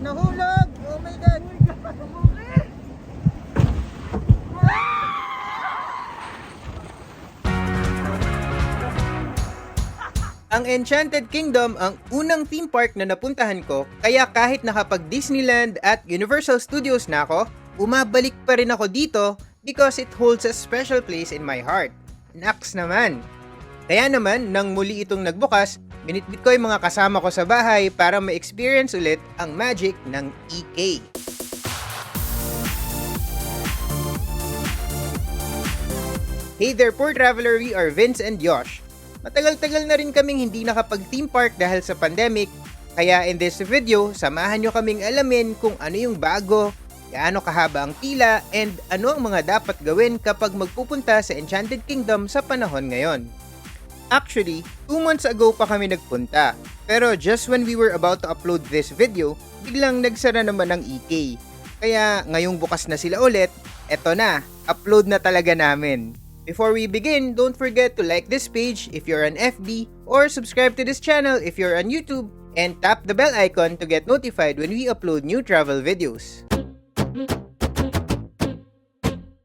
Nahulog! Oh my God! Ang Enchanted Kingdom ang unang theme park na napuntahan ko, kaya kahit nakapag Disneyland at Universal Studios na ako, bumabalik pa rin ako dito because it holds a special place in my heart. Naks naman! Kaya naman, nang muli itong nagbukas, binitbit ko yung mga kasama ko sa bahay para ma-experience ulit ang magic ng EK. Hey there, poor traveler, we are Vince and Josh. Matagal-tagal na rin kaming hindi nakapag-theme park dahil sa pandemic, kaya in this video, samahan nyo kaming alamin kung ano yung bago, gaano kahaba ang pila, and ano ang mga dapat gawin kapag magpupunta sa Enchanted Kingdom sa panahon ngayon. Actually, 2 months ago pa kami nagpunta, pero just when we were about to upload this video, biglang nagsara naman ang EK. Kaya ngayong bukas na sila ulit, eto na, upload na talaga namin. Before we begin, don't forget to like this page if you're on FB or subscribe to this channel if you're on YouTube and tap the bell icon to get notified when we upload new travel videos.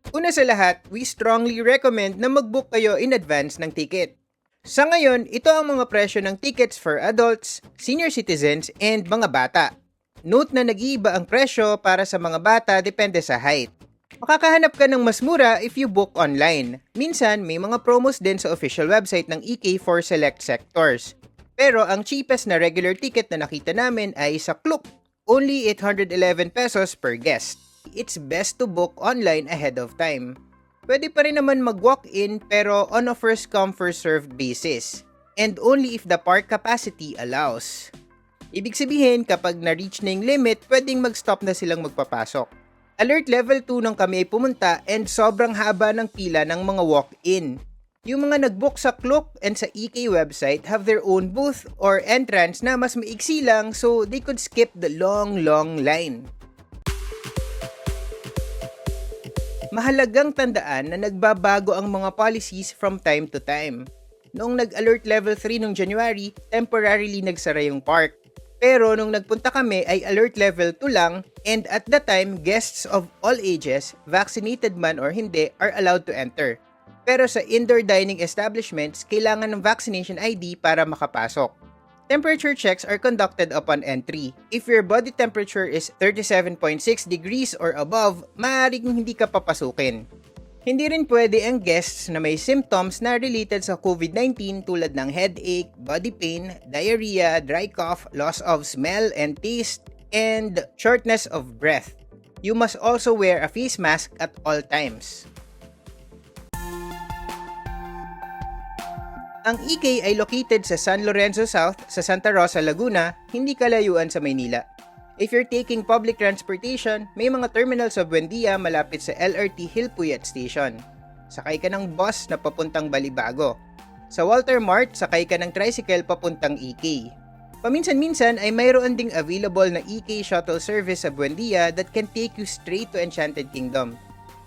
Una sa lahat, we strongly recommend na mag-book kayo in advance ng ticket. Sa ngayon, ito ang mga presyo ng tickets for adults, senior citizens, and mga bata. Note na nag-iiba ang presyo para sa mga bata depende sa height. Makakahanap ka ng mas mura if you book online. Minsan, may mga promos din sa official website ng EK for select sectors. Pero ang cheapest na regular ticket na nakita namin ay sa Klook, only 811 pesos per guest. It's best to book online ahead of time. Pwede pa rin naman mag-walk-in pero on a first-come first-served basis. And only if the park capacity allows. Ibig sabihin, kapag na-reach na yung limit, pwedeng mag-stop na silang magpapasok. Alert level 2 nang kami ay pumunta and sobrang haba ng pila ng mga walk-in. Yung mga nag-book sa Klook and sa EK website have their own booth or entrance na mas maiksi lang so they could skip the long line. Mahalagang tandaan na nagbabago ang mga policies from time to time. Noong nag-alert level 3 noong January, temporarily nagsara yung park. Pero nung nagpunta kami ay alert level 2 lang and at the time, guests of all ages, vaccinated man or hindi, are allowed to enter. Pero sa indoor dining establishments, kailangan ng vaccination ID para makapasok. Temperature checks are conducted upon entry. If your body temperature is 37.6 degrees or above, maaaring hindi ka papasukin. Hindi rin pwede ang guests na may symptoms na related sa COVID-19 tulad ng headache, body pain, diarrhea, dry cough, loss of smell and taste, and shortness of breath. You must also wear a face mask at all times. Ang EK ay located sa San Lorenzo South sa Santa Rosa, Laguna, hindi kalayuan sa Maynila. If you're taking public transportation, may mga terminal sa Buendia malapit sa LRT Hilpuyat Station. Sakay ka ng bus na papuntang Balibago. Sa Walter Mart, sakay ka ng tricycle papuntang EK. Paminsan-minsan ay mayroon ding available na EK shuttle service sa Buendia that can take you straight to Enchanted Kingdom.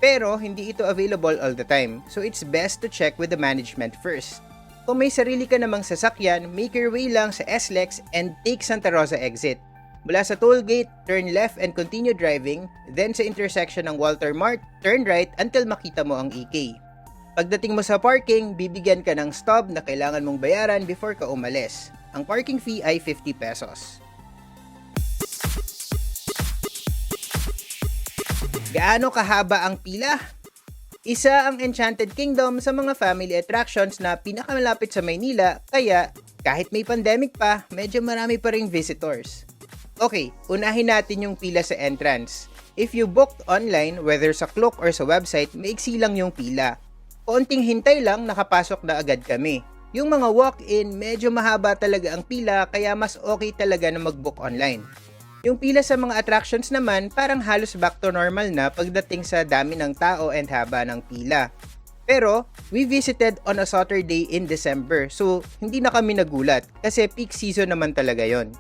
Pero hindi ito available all the time, so it's best to check with the management first. Kung may sarili ka namang sasakyan, make your way lang sa SLEX and take Santa Rosa exit. Mula sa toll gate, turn left and continue driving, then sa intersection ng Walter Mart, turn right until makita mo ang EK. Pagdating mo sa parking, bibigyan ka ng stub na kailangan mong bayaran before ka umalis. Ang parking fee ay 50 pesos. Gaano kahaba ang pila? Isa ang Enchanted Kingdom sa mga family attractions na pinakamalapit sa Maynila, kaya kahit may pandemic pa, medyo marami pa ring visitors. Okay, unahin natin yung pila sa entrance. If you booked online, whether sa Klook or sa website, maiksi lang yung pila. Konting hintay lang, nakapasok na agad kami. Yung mga walk-in, medyo mahaba talaga ang pila, kaya mas okay talaga na mag-book online. Yung pila sa mga attractions naman, parang halos back to normal na pagdating sa dami ng tao and haba ng pila. Pero, we visited on a Saturday in December, so hindi na kami nagulat kasi peak season naman talaga yon.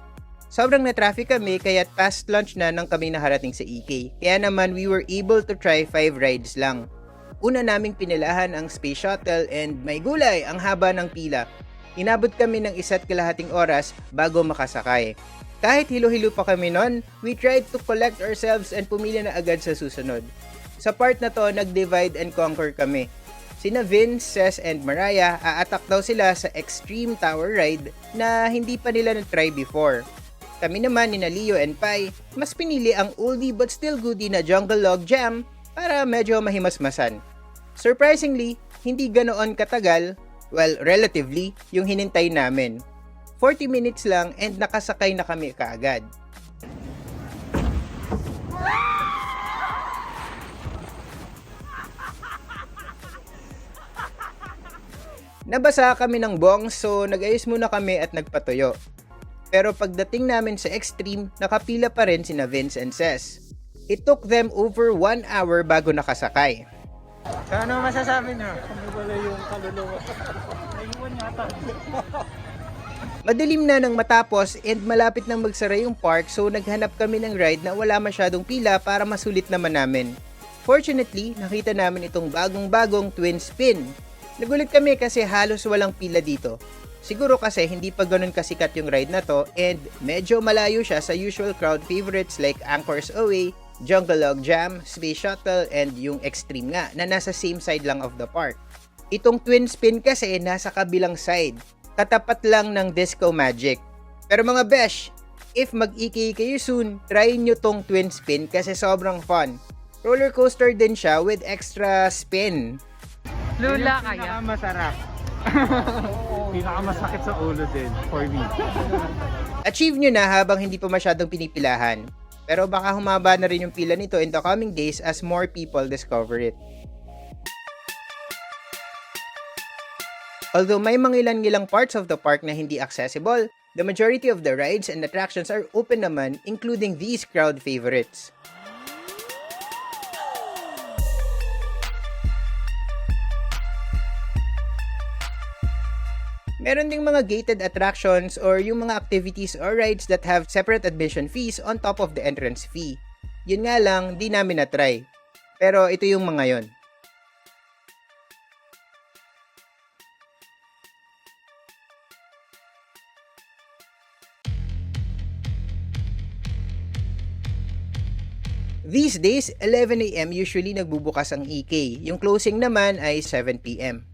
Sobrang na-traffic kami kaya't past lunch na nang kami nakarating sa EK. Kaya naman we were able to try 5 rides lang. Una naming pinilahan ang Space Shuttle and may gulay ang haba ng pila. Inabot kami ng 1.5 oras bago makasakay. Kahit hilo-hilo pa kami nun, we tried to collect ourselves and pumili na agad sa susunod. Sa part na to, nag-divide and conquer kami. Sina Vince, Ces, and Mariah, aatak daw sila sa Extreme Tower Ride na hindi pa nila na-try before. Kami naman ni Leo and Pai, mas pinili ang oldie but still goodie na Jungle Log Jam para medyo mahimasmasan. Surprisingly, hindi ganoon katagal, well, relatively, yung hinintay namin. 40 minutes lang and nakasakay na kami kaagad. Nabasa kami ng bongs so nag-ayos muna kami at nagpatuyo. Pero pagdating namin sa Extreme, nakapila pa rin sina Vince and Ces. It took them over 1 hour bago nakasakay. So ano masasabi nyo? Wala yung kaluluwa. Naiwan yata. Madilim na nang matapos and malapit nang magsara yung park so naghanap kami ng ride na wala masyadong pila para masulit naman namin. Fortunately, nakita namin itong bagong-bagong twin spin. Nagulat kami kasi halos walang pila dito. Siguro kasi hindi pa ganun kasikat yung ride na to and medyo malayo siya sa usual crowd favorites like Anchors Away, Jungle Log Jam, Space Shuttle, and yung Extreme nga na nasa same side lang of the park. Itong twin spin kasi nasa kabilang side. Katapat lang ng Disco Magic. Pero mga besh, if mag-EK kayo soon, try nyo tong twin spin kasi sobrang fun. Roller coaster din siya with extra spin. Lula kaya? Pinakamasarap. Pinakamasakit sa ulo din for me. Achieve nyo na habang hindi pa masyadong pinipilahan. Pero baka humaba na rin yung pila nito in the coming days as more people discover it. Although may mga ilan-ilang parts of the park na hindi accessible, the majority of the rides and attractions are open naman, including these crowd favorites. Meron ding mga gated attractions or yung mga activities or rides that have separate admission fees on top of the entrance fee. Yun nga lang, di namin na-try. Pero ito yung mga yon. These days, 11 AM usually nagbubukas ang EK. Yung closing naman ay 7 PM.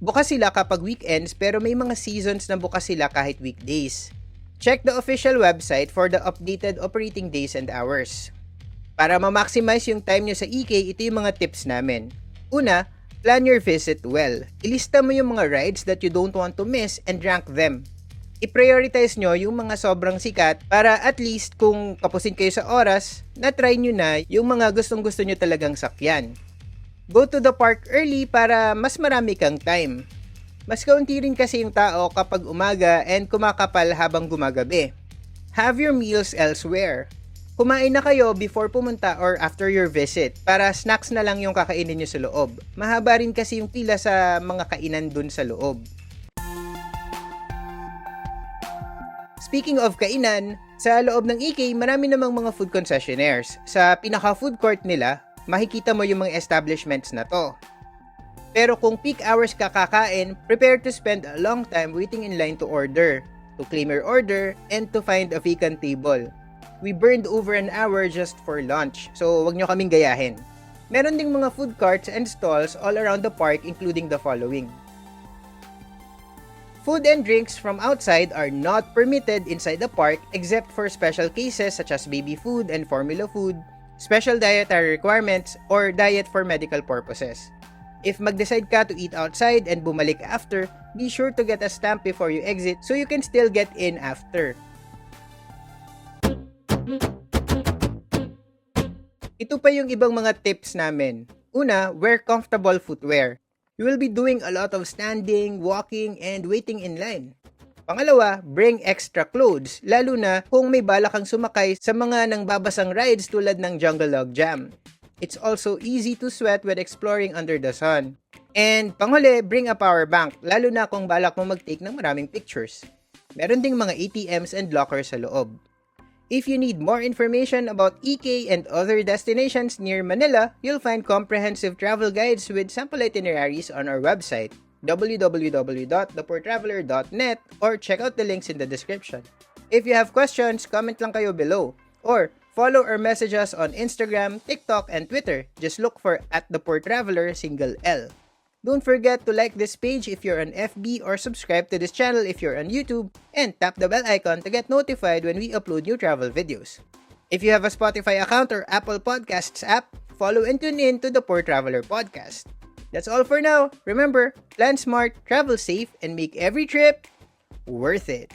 Bukas sila kapag weekends pero may mga seasons na bukas sila kahit weekdays. Check the official website for the updated operating days and hours. Para ma-maximize yung time nyo sa EK, ito yung mga tips namin. Una, plan your visit well. Ilista mo yung mga rides that you don't want to miss and rank them. I-prioritize nyo yung mga sobrang sikat para at least kung kapusin kayo sa oras, na-try nyo na yung mga gustong-gusto nyo talagang sakyan. Go to the park early para mas marami kang time. Mas kaunti rin kasi yung tao kapag umaga and kumakapal habang gumagabi. Have your meals elsewhere. Kumain na kayo before pumunta or after your visit para snacks na lang yung kakainin nyo sa loob. Mahaba rin kasi yung pila sa mga kainan dun sa loob. Speaking of kainan, sa loob ng EK marami namang mga food concessionaires. Sa pinaka-food court nila, makikita mo yung mga establishments na to. Pero kung peak hours ka kakain, prepare to spend a long time waiting in line to order, to claim your order, and to find a vacant table. We burned over an hour just for lunch, so wag nyo kaming gayahin. Meron ding mga food carts and stalls all around the park including the following. Food and drinks from outside are not permitted inside the park except for special cases such as baby food and formula food, special dietary requirements, or diet for medical purposes. If mag-decide ka to eat outside and bumalik after, be sure to get a stamp before you exit so you can still get in after. Ito pa yung ibang mga tips namin. Una, wear comfortable footwear. You will be doing a lot of standing, walking, and waiting in line. Pangalawa, bring extra clothes, lalo na kung may bala kang sumakay sa mga nangbabasang rides tulad ng Jungle Log Jam. It's also easy to sweat when exploring under the sun. And panghuli, bring a power bank, lalo na kung balak mo mag-take ng maraming pictures. Meron ding mga ATMs and lockers sa loob. If you need more information about EK and other destinations near Manila, you'll find comprehensive travel guides with sample itineraries on our website, www.thepoortraveler.net, or check out the links in the description. If you have questions, comment lang kayo below. Or follow or message us on Instagram, TikTok, and Twitter. Just look for @thepoortraveler, single L. Don't forget to like this page if you're on FB or subscribe to this channel if you're on YouTube, and tap the bell icon to get notified when we upload new travel videos. If you have a Spotify account or Apple Podcasts app, follow and tune in to the Poor Traveler Podcast. That's all for now. Remember, plan smart, travel safe, and make every trip worth it.